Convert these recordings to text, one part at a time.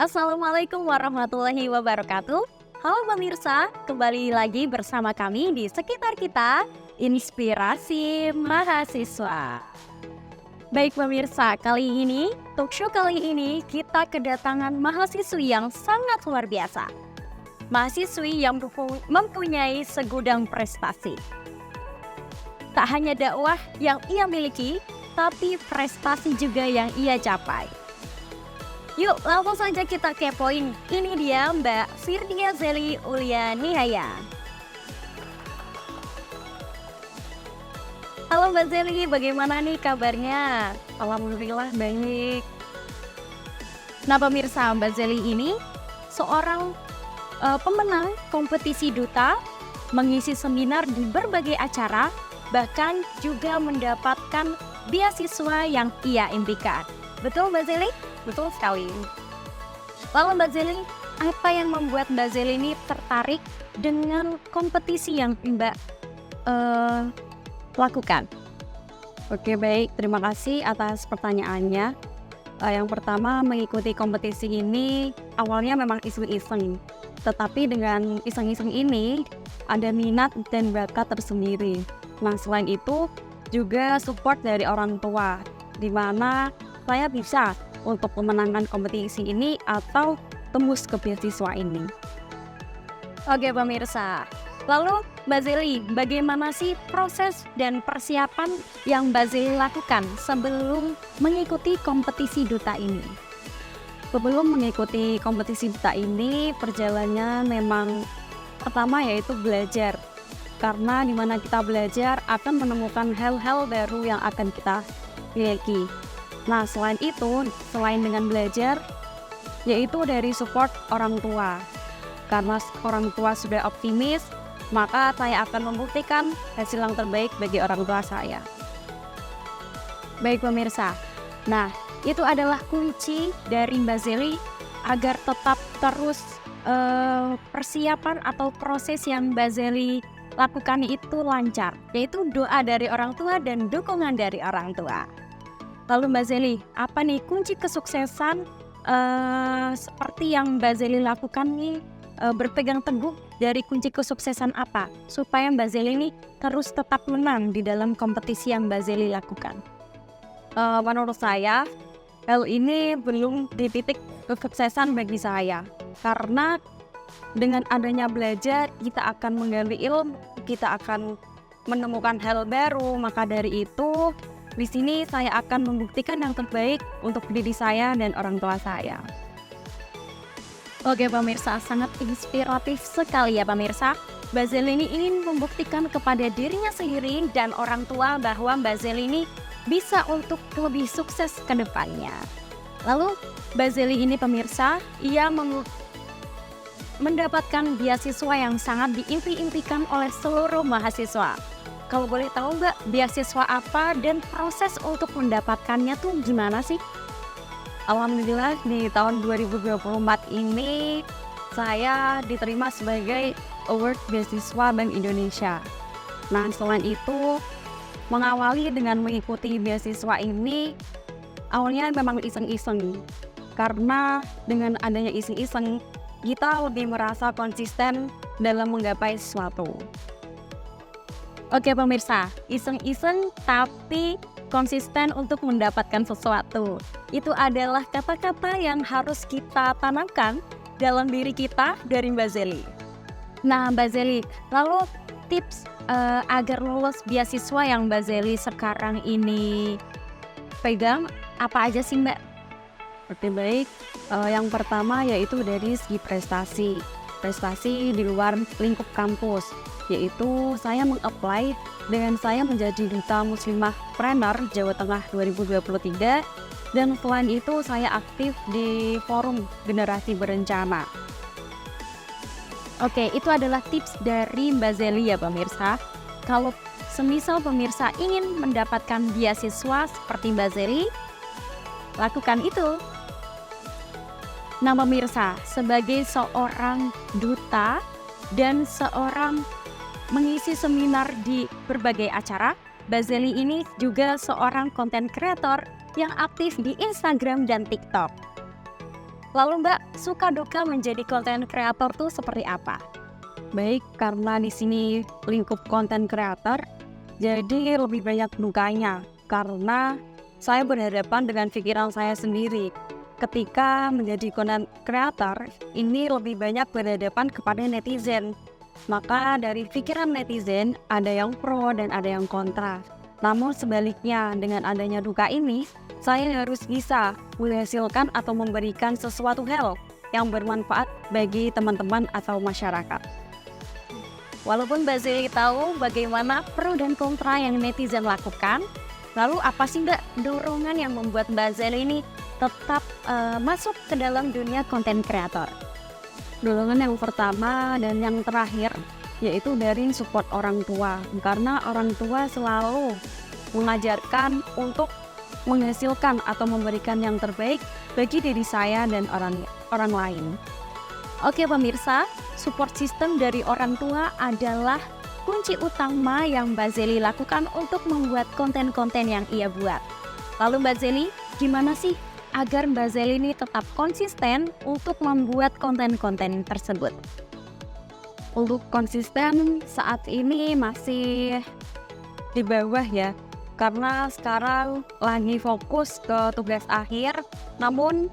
Assalamualaikum warahmatullahi wabarakatuh. Halo pemirsa, kembali lagi bersama kami di Sekitar Kita, Inspirasi Mahasiswa. Baik pemirsa, talkshow kali ini kita kedatangan mahasiswi yang sangat luar biasa. Mahasiswi yang mempunyai segudang prestasi. Tak hanya dakwah yang ia miliki, tapi prestasi juga yang ia capai. Yuk, langsung saja kita kepoin. Ini dia Mbak Firdia Zeli Ulia Nihaya. Halo Mbak Zeli, bagaimana nih kabarnya? Alhamdulillah baik. Nah pemirsa, Mbak Zeli ini seorang pemenang kompetisi duta, mengisi seminar di berbagai acara, bahkan juga mendapatkan beasiswa yang ia impikan. Betul Mbak Zeli? Betul sekali. Lalu Mbak Zeli, apa yang membuat Mbak Zeli ini tertarik dengan kompetisi yang Mbak lakukan? Oke, baik. Terima kasih atas pertanyaannya. Yang pertama, mengikuti kompetisi ini awalnya memang iseng-iseng. Tetapi dengan iseng-iseng ini ada minat dan bakat tersendiri. Nah, selain itu juga support dari orang tua, di mana saya bisa untuk memenangkan kompetisi ini atau tembus ke beasiswa ini. Oke pemirsa, lalu Mbak Zeli, bagaimana sih proses dan persiapan yang Mbak Zeli lakukan sebelum mengikuti kompetisi duta ini? Sebelum mengikuti kompetisi duta ini, perjalanannya memang pertama yaitu belajar. Karena dimana kita belajar akan menemukan hal-hal baru yang akan kita miliki. Nah, selain itu, selain dengan belajar, yaitu dari support orang tua. Karena orang tua sudah optimis, maka saya akan membuktikan hasil yang terbaik bagi orang tua saya. Baik pemirsa, nah itu adalah kunci dari Mbak Zeli agar tetap terus persiapan atau proses yang Mbak Zeli lakukan itu lancar, yaitu doa dari orang tua dan dukungan dari orang tua. Lalu Mbak Zeli, apa nih kunci kesuksesan seperti yang Mbak Zeli lakukan nih, berpegang teguh dari kunci kesuksesan apa supaya Mbak Zeli ini terus tetap menang di dalam kompetisi yang Mbak Zeli lakukan? Menurut saya, hal ini belum di titik kesuksesan bagi saya. Karena dengan adanya belajar, kita akan menggali ilmu, kita akan menemukan hal baru. Maka dari itu, di sini saya akan membuktikan yang terbaik untuk diri saya dan orang tua saya. Oke pemirsa, sangat inspiratif sekali ya pemirsa. Mbak Zeli ini ingin membuktikan kepada dirinya sendiri dan orang tua bahwa Mbak Zeli ini bisa untuk lebih sukses ke depannya. Lalu Mbak Zeli ini pemirsa, ia mendapatkan beasiswa yang sangat diimpi-impikan oleh seluruh mahasiswa. Kalau boleh tahu Mbak, beasiswa apa dan proses untuk mendapatkannya tuh gimana sih? Alhamdulillah di tahun 2024 ini saya diterima sebagai award beasiswa Bank Indonesia. Nah, selain itu mengawali dengan mengikuti beasiswa ini awalnya memang iseng-iseng. Karena dengan adanya iseng-iseng kita lebih merasa konsisten dalam menggapai sesuatu. Oke pemirsa, iseng-iseng tapi konsisten untuk mendapatkan sesuatu. Itu adalah kata-kata yang harus kita tanamkan dalam diri kita dari Mbak Zeli. Nah Mbak Zeli, lalu tips agar lulus beasiswa yang Mbak Zeli sekarang ini pegang, apa aja sih Mbak? Oke baik, yang pertama yaitu dari segi prestasi. Prestasi di luar lingkup kampus, yaitu saya meng-apply dengan saya menjadi Duta Muslimah Trainer Jawa Tengah 2023. Dan selain itu saya aktif di forum Generasi Berencana. Oke, itu adalah tips dari Mbak Zeli ya pemirsa. Kalau semisal pemirsa ingin mendapatkan beasiswa seperti Mbak Zeli, lakukan itu. Nah pemirsa, sebagai seorang duta dan seorang mengisi seminar di berbagai acara, Mbak Zeli ini juga seorang konten kreator yang aktif di Instagram dan TikTok. Lalu Mbak, suka duka menjadi konten kreator tuh seperti apa? Baik, karena di sini lingkup konten kreator, jadi lebih banyak dukanya. Karena saya berhadapan dengan pikiran saya sendiri. Ketika menjadi konten kreator, ini lebih banyak berhadapan kepada netizen. Maka dari pikiran netizen, ada yang pro dan ada yang kontra. Namun sebaliknya, dengan adanya duka ini, saya harus bisa menghasilkan atau memberikan sesuatu hal yang bermanfaat bagi teman-teman atau masyarakat. Walaupun Mbak Zeli tahu bagaimana pro dan kontra yang netizen lakukan, lalu apa sih Mbak dorongan yang membuat Mbak Zeli ini tetap masuk ke dalam dunia konten kreator? Dorongan yang pertama dan yang terakhir yaitu dari support orang tua, karena orang tua selalu mengajarkan untuk menghasilkan atau memberikan yang terbaik bagi diri saya dan orang lain. Oke pemirsa, support system dari orang tua adalah kunci utama yang Mbak Zeli lakukan untuk membuat konten-konten yang ia buat. Lalu Mbak Zeli, gimana sih agar Mbak Zeli ini tetap konsisten untuk membuat konten-konten tersebut? Untuk konsisten saat ini masih di bawah ya, karena sekarang lagi fokus ke tugas akhir. Namun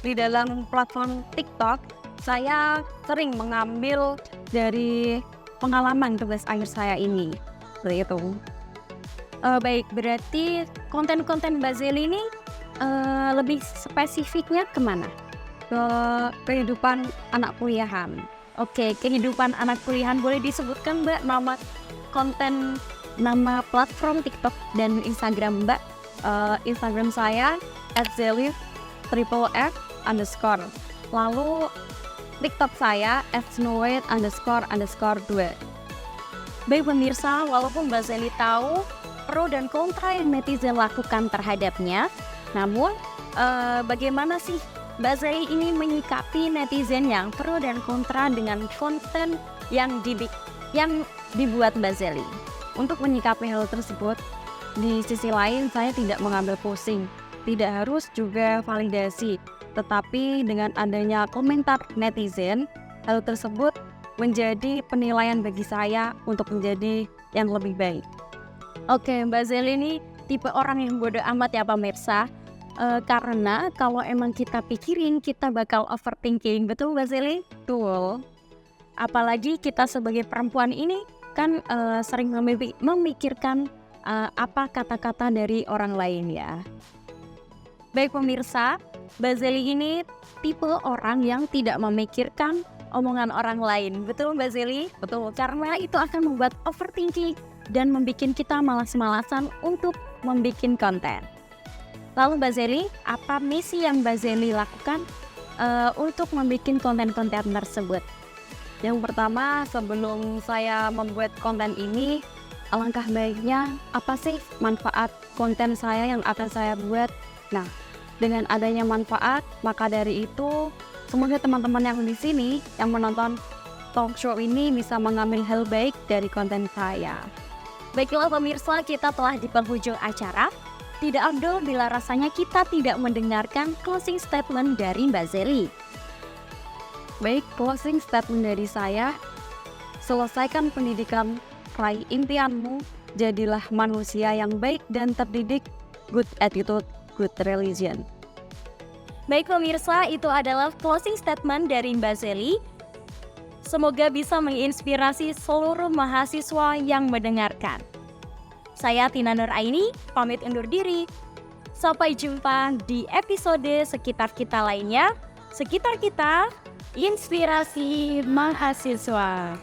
di dalam platform TikTok saya sering mengambil dari pengalaman tugas akhir saya ini, seperti itu. Baik, berarti konten-konten Mbak Zeli ini lebih spesifiknya kemana? Ke kehidupan anak kuliahan. Oke, kehidupan anak kuliahan, boleh disebutkan Mbak nama platform TikTok dan Instagram Mbak? Instagram saya @zelif_f_. Lalu TikTok saya @snowwhite__2. Baik pemirsa, walaupun Mbak Zeli tahu pro dan kontra yang netizen lakukan terhadapnya, namun bagaimana sih Mbak Zeli ini menyikapi netizen yang pro dan kontra dengan konten yang dibuat Mbak Zeli? Untuk menyikapi hal tersebut, di sisi lain saya tidak mengambil pusing, tidak harus juga validasi, tetapi dengan adanya komentar netizen, hal tersebut menjadi penilaian bagi saya untuk menjadi yang lebih baik. Oke, Mbak Zeli ini tipe orang yang bodoh amat ya pemirsa. Karena kalau emang kita pikirin, kita bakal overthinking, betul Mbak Zeli? Betul. Apalagi kita sebagai perempuan ini kan sering memikirkan apa kata-kata dari orang lain ya. Baik pemirsa, Mbak Zeli ini tipe orang yang tidak memikirkan omongan orang lain, betul Mbak Zeli? Betul. Karena itu akan membuat overthinking dan membuat kita malas-malasan untuk membuat konten. Lalu Mbak Zeli, apa misi yang Mbak Zeli lakukan untuk membuat konten-konten tersebut? Yang pertama, sebelum saya membuat konten ini, alangkah baiknya apa sih manfaat konten saya yang akan saya buat? Nah, dengan adanya manfaat, maka dari itu semoga teman-teman yang di sini yang menonton talk show ini bisa mengambil hal baik dari konten saya. Baiklah pemirsa, kita telah di penghujung acara. Tidak abdul bila rasanya kita tidak mendengarkan closing statement dari Mbak Zeli. Baik, closing statement dari saya, selesaikan pendidikan, raih impianmu, jadilah manusia yang baik dan terdidik, good attitude, good religion. Baik pemirsa, itu adalah closing statement dari Mbak Zeli. Semoga bisa menginspirasi seluruh mahasiswa yang mendengarkan. Saya Tina Nur Aini, pamit undur diri. Sampai jumpa di episode Sekitar Kita lainnya. Sekitar Kita, inspirasi mahasiswa.